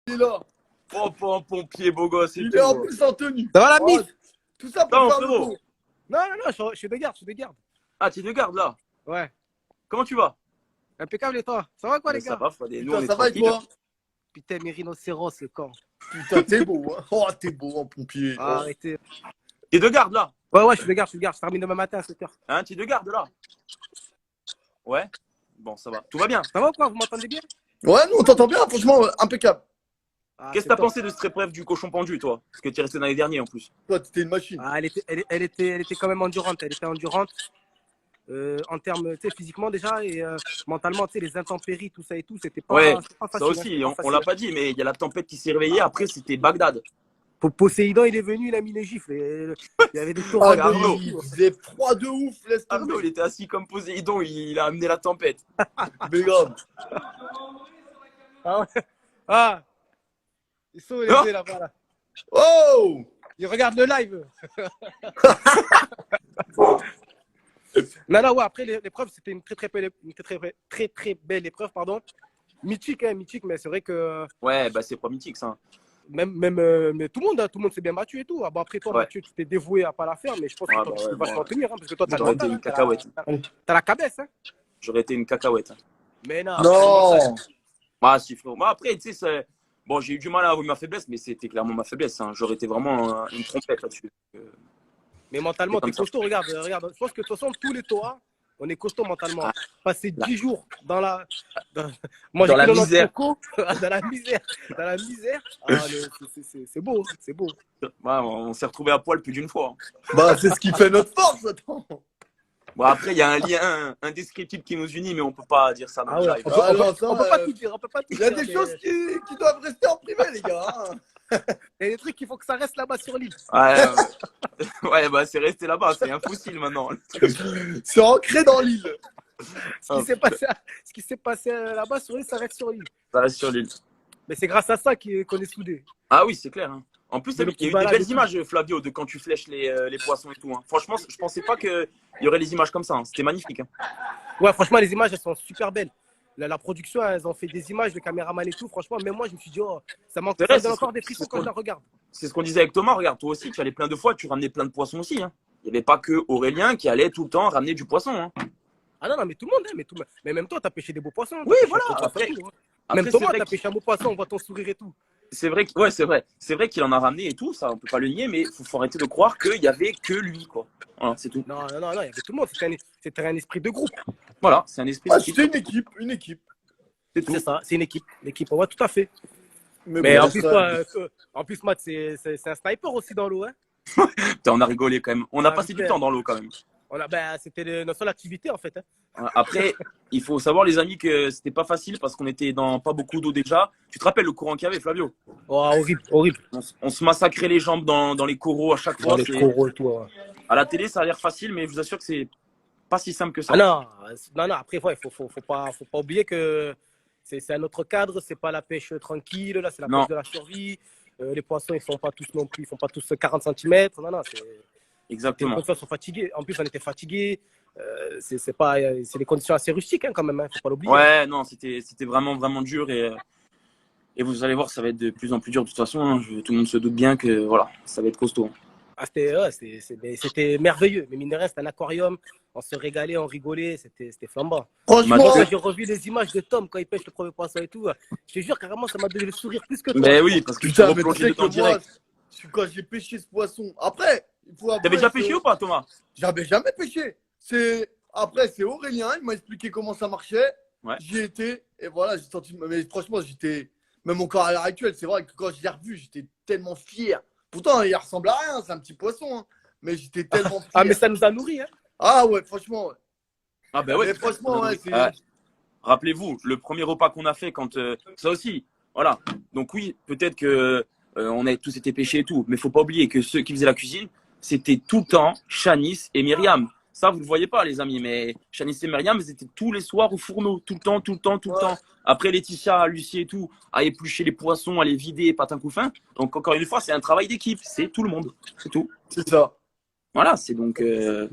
Il est là. Oh, en pompier, beau gosse et Il tout. est en plus en tenue. Ça va la Ouais, mif? tout ça pour Non, faire le frérot. beau. Non, je suis de garde, je suis de garde. Ah, tu es de garde là. Ouais. Comment tu vas? Impeccable et toi? Ça va quoi les Ça gars? va, Fadé. Nous, Putain, on est ça va et tranquille. toi? Putain, mes rhinocéros, le camp. Putain, t'es beau. Hein. Oh, t'es beau en pompier. Oh. Arrêtez. T'es de garde là. Ouais, je suis de garde, je termine demain matin à 7h. Hein, tu es de garde là. Ouais. Bon, ça va. Tout va bien. Ça va quoi? Vous m'entendez bien? Ouais, nous on t'entend bien, franchement, impeccable. Ah, Qu'est-ce que c'est t'as top. pensé de cette épreuve du cochon pendu, toi? Parce que tu es resté dans les derniers en plus. Toi, t'étais une machine. Ah, elle était quand même endurante. Elle était endurante en termes, tu sais, physiquement déjà et mentalement, tu sais, les intempéries, tout ça et tout, c'était pas, Ouais, c'était pas ça facile. Hein, aussi, c'était pas on facile. l'a pas dit, mais il y a la tempête qui s'est réveillée. Après, c'était Bagdad. Poséidon, il est venu, il a mis les gifles. Il y avait des Ah, torrents. mais Arnaud. il faisait froid de ouf, laisse Arnaud, tomber. il était assis comme Poséidon, il a amené la tempête. Mais grave. Ah, ouais. Ah, ils sont les Oh. deux là-bas. Là. Oh! Ils regardent le live. Non, ouais, après l'épreuve, c'était une très belle épreuve, pardon. Mythique, mais c'est vrai que Ouais, bah c'est pas mythique ça. mais tout le monde s'est bien battu et tout. Ah, bon, après toi, Ouais. Mathieu, tu t'es dévoué à pas la faire, mais je pense que Ouais, toi, bah tu peux ouais, vachement moi, tenir, hein, parce que toi, t'as j'aurais le été mental, une hein, cacahuète. t'as la cabesse, hein. J'aurais été une cacahuète. Mais non. Non! Ah si, frérot. Moi, après, tu sais, bon, j'ai eu du mal à avouer ma faiblesse, mais c'était clairement ma faiblesse. Hein. J'aurais été vraiment une trompette là-dessus. Mais mentalement, C'est comme t'es ça. costaud, regarde. Je pense que de toute façon, tous les Toas, on est costaud mentalement. Ah, Passer là. 10 jours dans la. Dans Manger la que 90 misère. cocos, dans la misère. Dans la misère. Ah, c'est beau, c'est beau. Ouais, on s'est retrouvés à poil plus d'une fois. Hein. Bah, c'est ce qui fait notre force, attends. Bon, après, il y a un lien indescriptible qui nous unit, mais on peut pas dire ça dans Ah le ouais, live. Ah, non, ça, on peut pas tout dire, on peut pas tout il y a dire, des mais choses qui doivent rester en privé, les gars. Hein. il y a des trucs qu'il faut que ça reste là-bas sur l'île. Ouais, ouais, bah c'est resté là-bas, c'est un fossile maintenant. C'est ancré dans l'île. Ce qui s'est passé là-bas sur l'île, ça reste sur l'île. Ça reste sur l'île. Mais c'est grâce à ça qu'on est soudés. Ah oui, c'est clair. Hein. En plus, Mais il y a eu le des petit belles images, Flavio, de quand tu flèches les poissons et tout. Hein. Franchement, je pensais pas qu'il y aurait des images comme ça. Hein. C'était magnifique. Hein. Ouais, franchement, les images, elles sont super belles. La production, elles ont fait des images, le caméraman et tout. Franchement, même moi, je me suis dit, oh, ça manque C'est vrai, me donne encore des frissons quand je la regarde. C'est ce qu'on disait avec Thomas. Regarde, toi aussi, tu allais plein de fois, tu ramenais plein de poissons aussi. Hein. Il n'y avait pas que Aurélien qui allait tout le temps ramener du poisson. Hein. Ah non, mais tout le monde, hein, mais même toi, t'as pêché des beaux poissons. Oui, T'as pêché voilà, un beau poisson après- et tout, hein. Après, Même c'est Thomas, vrai t'as pêché un beau poisson, on voit ton sourire et tout. C'est vrai, ouais, c'est vrai. C'est vrai qu'il en a ramené et tout, ça, on peut pas le nier, mais faut arrêter de croire qu'il y avait que lui, quoi. Voilà, c'est tout. Non, il y avait tout le monde. C'était un esprit de groupe. Voilà, c'est un esprit Ah, d'équipe. c'était une équipe. C'est tout. C'est ça, c'est une équipe. L'équipe, ouais, tout à fait. Mais Mais bon, en plus, ça- toi, en plus, Matt, c'est un sniper aussi dans l'eau. Hein. Putain, on a rigolé quand même. On a Ah, passé du super. temps dans l'eau quand même. C'était notre seule activité, en fait. Hein. Après, il faut savoir, les amis, que c'était pas facile parce qu'on était dans pas beaucoup d'eau déjà. Tu te rappelles le courant qu'il y avait, Flavio? Oh, horrible, horrible. On se massacrait les jambes dans les coraux à chaque fois. les C'est- coraux et tout. Ouais. À la télé, ça a l'air facile, mais je vous assure que c'est pas si simple que ça. Ah non, après, ouais, faut pas oublier que c'est un autre cadre, c'est pas la pêche tranquille, là, c'est la Non. pêche de la survie. Les poissons, ils font pas tous non plus, ils font pas tous 40 cm. Non, les Exactement. conditions sont fatiguées. En plus, on était fatigués. C'est des conditions assez rustiques, hein, quand même, hein, faut pas l'oublier. Ouais, non, c'était vraiment, vraiment dur et vous allez voir, ça va être de plus en plus dur de toute façon. Hein. Tout le monde se doute bien que voilà, ça va être costaud. Ah, c'était merveilleux. Mais mine de rien, c'était un aquarium. On se régalait, on rigolait. C'était flambant. Franchement, Moi, Quand j'ai revu les images de Tom quand il pêche le premier poisson et tout, je te jure, carrément, ça m'a donné le sourire plus que toi. Mais oui, parce que tu putain, mais tu replonges sais dedans que moi, direct. quand j'ai pêché ce poisson, après, il faut avouer T'avais déjà que pêché ou pas, Thomas? J'avais jamais pêché. Après, c'est Aurélien, il m'a expliqué comment ça marchait. Ouais. J'y étais, et voilà, j'ai senti. Mais franchement, j'étais. Même encore à l'heure actuelle, c'est vrai que quand je l'ai revu, j'étais tellement fier. Pourtant, il ressemble à rien, c'est un petit poisson. Hein. Mais j'étais tellement fier. Ah, mais ça nous a nourris. Hein. Ah ouais, franchement. Ouais. Ah ben ouais. Mais franchement, ouais, c'est. Ouais. Rappelez-vous, le premier repas qu'on a fait quand ça aussi, voilà. Donc oui, peut-être que on a tous été pêchés et tout, mais faut pas oublier que ceux qui faisaient la cuisine, c'était tout le temps Shanice et Myriam. Ça, vous le voyez pas, les amis, mais Shanice et Myriam, ils étaient tous les soirs au fourneau, tout le temps, tout le temps, tout le Ouais. temps. Après Laetitia, Lucie et tout, à éplucher les poissons, à les vider, patin couffin. Donc encore une fois, c'est un travail d'équipe, c'est tout le monde, c'est tout. C'est ça. Voilà, c'est donc. Ouais,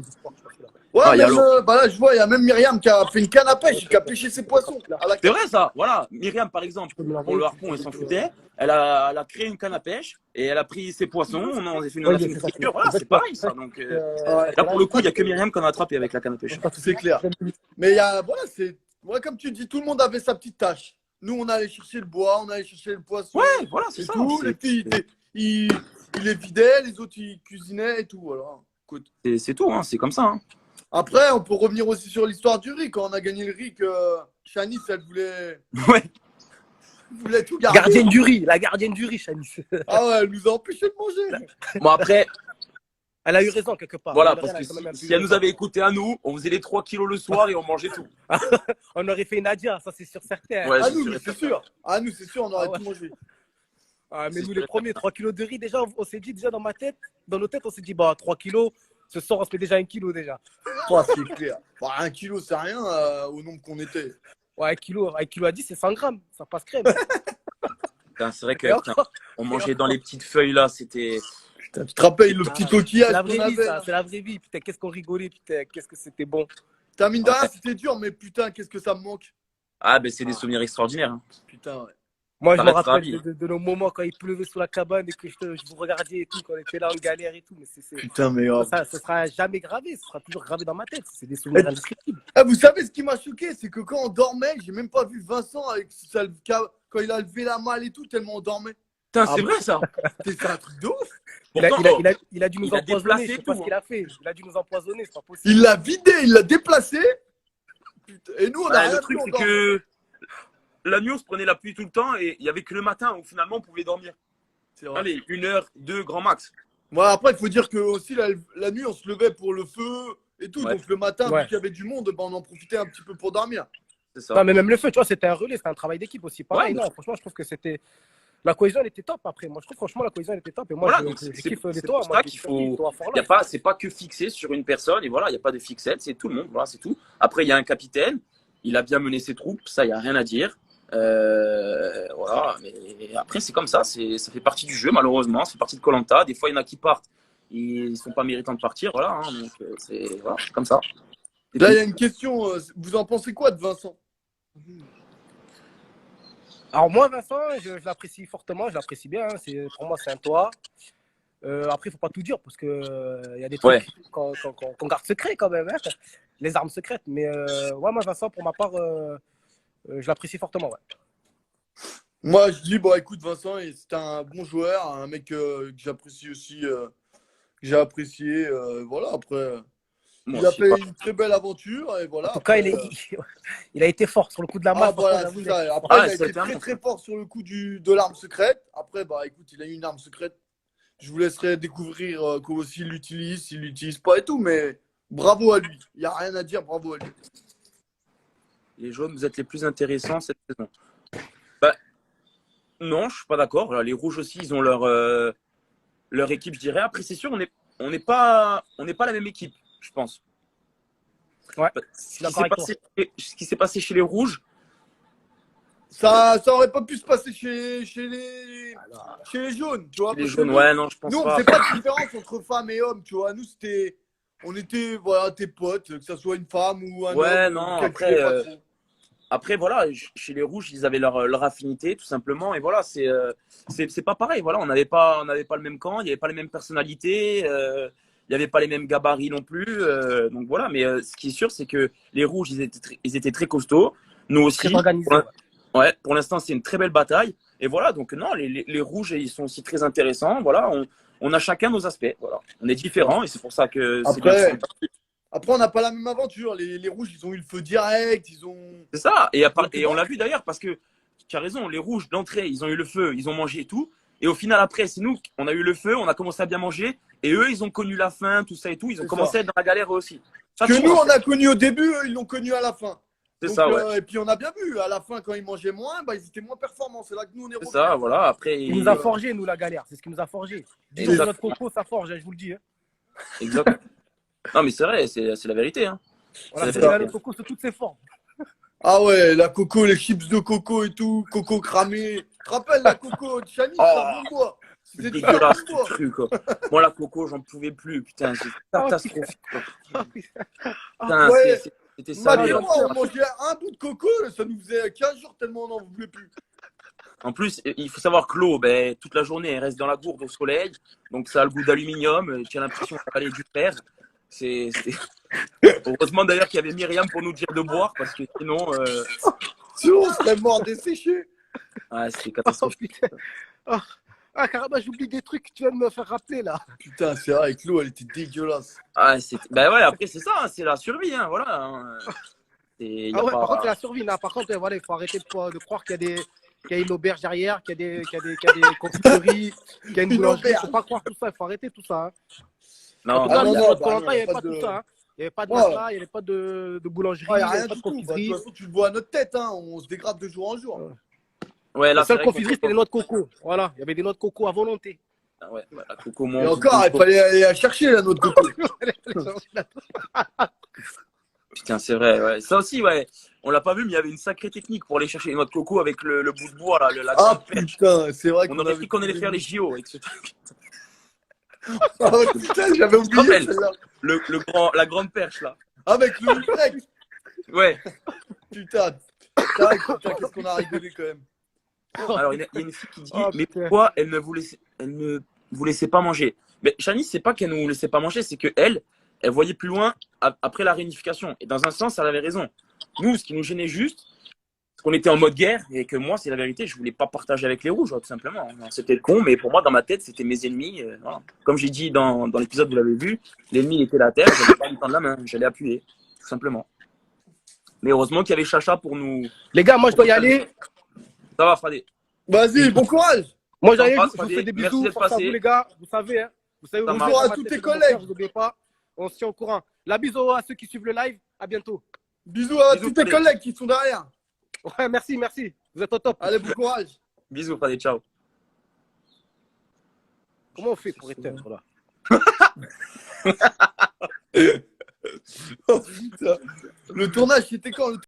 Ah, y a même, bah là, je vois, il y a même Myriam qui a fait une canne à pêche, qui a pêché ses poissons. À la C'est vrai ça, voilà. Myriam, par exemple, pour le harpon, elle s'en foutait. elle a créé une canne à pêche et elle a pris ses poissons. On a fait Oui, une c'est ça. friture. Voilà, c'est pareil ça. Donc Ouais, là, pour le coup, il n'y a que Myriam qu'on a attrapé avec la canne à pêche. c'est clair. Mais il y a, voilà, c'est, ouais, comme tu dis, tout le monde avait sa petite tâche. Nous, on allait chercher le bois, on allait chercher le poisson. Ouais, voilà, c'est Et ça. tout. Les filles, ils les vidaient, les autres, ils cuisinaient et tout. Voilà. Écoute. C'est tout, hein, c'est comme ça. Hein. Après, on peut revenir aussi sur l'histoire du riz. Quand on a gagné le riz, que Shanice, elle Ouais. voulait tout garder. La gardienne du riz, Shanice. Ah ouais, elle nous a empêché de manger. Bon, après, Elle a eu raison quelque part. voilà, Elle parce a que quand même un peu si eu elle nous raison. avait écouté à nous, on faisait les 3 kilos le soir et on mangeait tout. On aurait fait Nadia, ça c'est sûr certain. Ouais, À c'est nous, sûr mais et c'est certain. sûr. À nous, c'est sûr, on aurait Ah ouais. tout mangé. Ah, mais C'est nous, sûr. les premiers, 3 kilos de riz, déjà, on s'est dit, déjà dans ma tête, dans nos têtes, on s'est dit, bah, 3 kilos, ce soir, on se fait déjà 1 kilo déjà. Oh, c'est clair. Bah, 1 kilo, c'est rien au nombre qu'on était. Ouais, 1 kilo à 10, c'est 100 grammes, ça passe crème. Putain, c'est vrai que Et putain, encore, on mangeait dans les petites feuilles là, c'était. Putain, tu te rappelles le petit c'est coquillage la qu'on vraie vie, avait ça, là. c'est la vraie vie. Putain, qu'est-ce qu'on rigolait, putain, qu'est-ce que c'était bon. Putain, mine de rien, c'était dur, mais putain, qu'est-ce que ça me manque. Ah, ben c'est des souvenirs extraordinaires. Hein. Putain, ouais. Moi, Ça je me restera à rappelle vie. de nos moments quand il pleuvait sous la cabane et que je vous regardais et tout, quand on était là en galère et tout. Mais Putain, mais oh. ça sera jamais gravé, ça sera toujours gravé dans ma tête. C'est des souvenirs indescriptibles. Ah, vous savez ce qui m'a choqué, c'est que quand on dormait, j'ai même pas vu Vincent avec quand il a levé la malle et tout, tellement on dormait. Putain, Ah c'est bon vrai ça. C'est un truc de ouf. Pourtant, Il a dû nous il a empoisonner, déplacé je sais tout, pas ce qu'il a fait. Il a dû nous empoisonner, c'est pas possible. Il l'a vidé, il l'a déplacé. Putain. Et nous, on a ouais, rien le vu, truc on c'est dormait. que la nuit on se prenait la pluie tout le temps et il y avait que le matin où finalement on pouvait dormir. C'est vrai. Allez, 1 heure, 2 grand max. Ouais, après, il faut dire que aussi la nuit, on se levait pour le feu et tout. Ouais. Donc le matin, Ouais. vu qu'il y avait du monde, ben, on en profitait un petit peu pour dormir. C'est ça. Non, mais même le feu, tu vois, c'était un relais, c'était un travail d'équipe aussi. Pareil, Ouais, non, franchement, je trouve que c'était. La cohésion, elle était top après. Moi, je trouve franchement, la cohésion, elle était top. Et moi, Voilà, je donc c'est kiffe les c'est toits. pour Moi, ça je qu'il kiffe faut. les toits for Y a life. pas, c'est pas que fixé sur une personne et voilà, il n'y a pas de fixette, c'est tout le monde, voilà, c'est tout. Après, il y a un capitaine, il a bien mené ses troupes, ça, il n'y a rien à dire. Voilà, mais après, c'est comme ça, ça fait partie du jeu, malheureusement, c'est partie de koh. Des fois, il y en a qui partent, ils ne sont pas méritants de partir, voilà, hein, donc c'est voilà, comme ça. Et Là, il puis, y a une question. Vous en pensez quoi de Vincent? Alors, moi, Vincent, je l'apprécie fortement, je l'apprécie bien. Hein. Pour moi, c'est un toit. Après, il ne faut pas tout dire parce qu'il y a des trucs Ouais. qu'on garde secret quand même. Hein. Les armes secrètes. Mais ouais, moi, Vincent, pour ma part, je l'apprécie fortement. Ouais. Moi, je dis, bon, écoute, Vincent, c'est un bon joueur, un mec que j'apprécie aussi, que j'ai apprécié. Voilà, après, moi il a aussi, fait pas- une très belle aventure. Et voilà, En tout cas, après, il a été fort sur le coup de la main. ah, voilà, franchement, c'est j'avoue, ça. Après, Ah, il a été c'était un très, bon très fort sur le coup de l'arme secrète. Après, bah, écoute, il a eu une arme secrète. Je vous laisserai découvrir comment s'il l'utilise, s'il l'utilise pas et tout, mais bravo à lui. Il n'y a rien à dire, bravo à lui. Les jaunes, vous êtes les plus intéressants cette saison. Bah, non, je suis pas d'accord. Les rouges aussi, ils ont leur équipe, je dirais. Après, c'est sûr, on n'est pas la même équipe, je pense. Ouais, Ce d'accord avec toi. qui s'est passé chez les rouges, Ça aurait pas pu se passer chez les jaunes, tu vois. les parce que jaunes, nous, ouais, non, je pense nous, on pas. faisait pas de différence entre femmes et hommes, tu vois. Nous, on était, voilà, tes potes, que ça soit une femme ou un Ouais, homme. non, on calculait après, pas trop. Après, voilà, chez les rouges, ils avaient leur affinité, tout simplement. Et voilà, c'est pas pareil. Voilà, on n'avait pas le même camp, il n'y avait pas les mêmes personnalités, il n'y avait pas les mêmes gabarits non plus. Donc voilà, mais ce qui est sûr, c'est que les rouges, ils étaient très costauds. Nous aussi. Très organisé. Ouais. Ouais, pour l'instant, c'est une très belle bataille. Et voilà, donc non, les rouges, ils sont aussi très intéressants. Voilà, on a chacun nos aspects. Voilà, on est différents et c'est pour ça que c'est Après, bien. Après, on n'a pas la même aventure. Les rouges, ils ont eu le feu direct. Ils ont. C'est ça. Et Donc, on l'a vu d'ailleurs parce que tu as raison, les rouges d'entrée, ils ont eu le feu, ils ont mangé et tout. Et au final, après, c'est nous, on a eu le feu, on a commencé à bien manger. Et eux, ils ont connu la faim, tout ça et tout. Ils ont C'est commencé ça. à être dans la galère eux aussi. Ça, Que tout, nous, en on fait. a connu au début, eux, ils l'ont connu à la fin. C'est Donc, ça, ouais. Et puis, on a bien vu. À la fin, quand ils mangeaient moins, bah, ils étaient moins performants. C'est là que nous, on est C'est revenus. ça, voilà. Après, Il nous a forgé, nous, la galère. C'est ce qui nous a forgé. Et Exact. notre coco, ça forge, hein, je vous le dis. Hein. Exact. Non, mais c'est vrai, c'est la vérité. Hein. On a C'est fait ça. notre coco sous toutes ses formes. Ah ouais, la coco, les chips de coco et tout, coco cramé. Tu te rappelles la coco de Chani, ça de bois. C'est C'était du dégueulasse savon de ce bois. truc. Quoi. Moi, la coco, j'en pouvais plus. Putain, c'est catastrophique. Quoi. Putain, Ouais. c'était ça. Matt et ouais, moi, on mangeait un bout de coco, ça nous faisait 15 jours tellement on n'en voulait plus. En plus, il faut savoir que l'eau, ben, toute la journée, elle reste dans la gourde au soleil. Donc, ça a le goût d'aluminium. Tu as l'impression d'aller du fer. C'est... Heureusement d'ailleurs qu'il y avait Myriam pour nous dire de boire parce que sinon, Sinon, on serait mort desséché. ouais, c'est Oh, catastrophique. putain. Oh. Ah, carrément, j'oublie des trucs que tu viens de me faire rappeler là. Putain, c'est vrai, avec l'eau, elle était dégueulasse. Ah, ben ouais, après, c'est ça, hein, c'est la survie. Hein, voilà. Hein. Y Ah a ouais, pas... par contre, c'est la survie. Là. Par contre, voilà, il faut arrêter de croire qu'il y a une auberge derrière, qu'il y a des confiseries, qu'il y a une Une boulangerie. Il ne auberge. faut pas croire tout ça. Il faut arrêter tout ça. Hein. En Non, tout cas, Ah nous, non, dans non, notre bah non, Koh-Lanta, il n'y y a avait pas pas tout de- ça. Hein. Il n'y avait pas de Ouais. matelas, il n'y avait pas de boulangerie, Ouais, il y n'y a avait rien pas de du tout. Bah, de confiserie. toute façon, tu le vois à notre tête, hein. On se dégrade de jour en jour. ouais, La là, c'est seule vrai qu'on confiserie, c'était les noix de coco. Voilà, il y avait des noix de coco à volonté. Ah ouais, la coco Et monte, encore, il fallait aller la chercher, la noix de coco. Putain, c'est vrai. Ouais. Ça aussi, ouais. On l'a pas vu, mais il y avait une sacrée technique pour aller chercher les noix de coco avec le bout de bois, là, la Ah grande perche. putain, c'est vrai On qu'on aurait avait dit qu'on allait faire les JO avec ce truc. Ah ouais, putain, j'avais oublié rappelle. celle-là. La grande perche, là. Avec le grec. Ouais. Putain. Putain, qu'est-ce qu'on a rigolé quand même. Alors, il y a une fille qui dit Oh, mais putain. pourquoi elle ne vous laissait pas manger? Mais Shani, c'est pas qu'elle ne nous laissait pas manger, c'est qu'elle voyait plus loin après la réunification. Et dans un sens, elle avait raison. Nous, ce qui nous gênait juste, c'est qu'on était en mode guerre et que moi, c'est la vérité, je voulais pas partager avec les rouges, tout simplement. C'était con, mais pour moi, dans ma tête, c'était mes ennemis. Voilà. Comme j'ai dit dans l'épisode, vous l'avez vu, l'ennemi il était la terre, j'allais pas lui tendre la main, j'allais appuyer, tout simplement. Mais heureusement qu'il y avait Chacha pour nous. Les gars, moi, je dois y aller. Ça va, Fradé. Vas-y, bon courage. Moi, je dois y aller. Embrasse, Je vous Fradé. fais des Merci bisous. d'être Force à passé. vous, les gars. Vous savez, hein. Vous savez, Ça vous marche. savez, Bonjour à ma tous tête tes est dans mon collègues. cœur, vous n'oubliez pas. On se tient au courant. La bisous à ceux qui suivent le live. À bientôt. Bisous à Bisous, tous tes Freddy. collègues qui sont derrière. Ouais, merci, merci. Vous êtes au top. Allez, bon courage. Bisous, Fradé, ciao. Comment on fait pour éteindre là? Oh, putain. Le tournage, c'était quand?